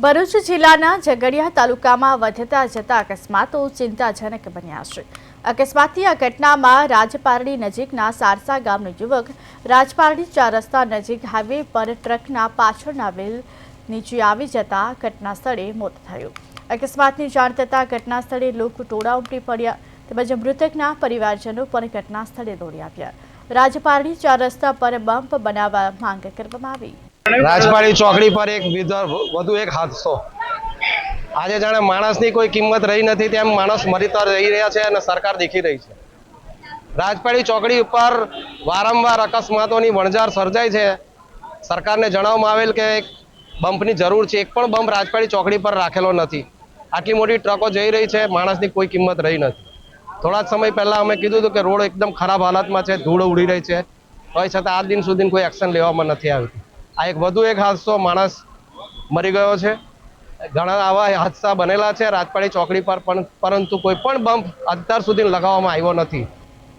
ભરૂચ જિલ્લાના ઝઘડિયા તાલુકામાં વધતા જતા અકસ્માતો ચિંતાજનક બન્યા છે। અકસ્માતની આ ઘટનામાં રાજપારડી નજીકના સારસા ગામનો યુવક રાજપારડી 4 રસ્તા નજીક હાઈવે પર ટ્રકના પાછળના વ્હીલ નીચે આવી જતા ઘટના સ્થળે મોત થયું। અકસ્માતની જાણ થતાં ઘટના સ્થળે લોકટોળા ઉમટી પડ્યા તેમજ મૃતકના પરિવારજનો પણ ઘટના સ્થળે દોડી આવ્યા। રાજપારડી 4 રસ્તા પર બમ્પ બનાવવા માંગ કરવામાં આવી। રાજપારડી ચોકડી પર વધુ એક હાદસો। આજે જાણે માણસની કોઈ કિંમત રહી નથી તેમ માણસ મરીતા રહી રહ્યા છે અને સરકાર દેખી રહી છે। રાજપારડી ચોકડી ઉપર વારંવાર અકસ્માતોની વણઝાર સર્જાય છે। સરકારને જણાવવામાં આવેલ કે બમ્પની જરૂર છે, એક પણ બમ્પ રાજપારડી ચોકડી પર રાખેલો નથી। આટલી મોટી ટ્રકો જઈ રહી છે, માણસની કોઈ કિંમત રહી નથી। થોડા સમય પહેલા અમે કીધું હતું કે રોડ એકદમ ખરાબ હાલતમાં છે, ધૂળ ઉડી રહી છે, તો છતાં આજ દિન સુધી કોઈ એક્શન લેવામાં નથી આવ્યું। આ એક વધુ એક હાદસો, માણસ મરી ગયો છે। ઘણા આવા હાદસા બનેલા છે રાજપારડી ચોકડી પર, પરંતુ કોઈ પણ બમ્પ અત્યાર સુધી લગાવવામાં આવ્યો નથી।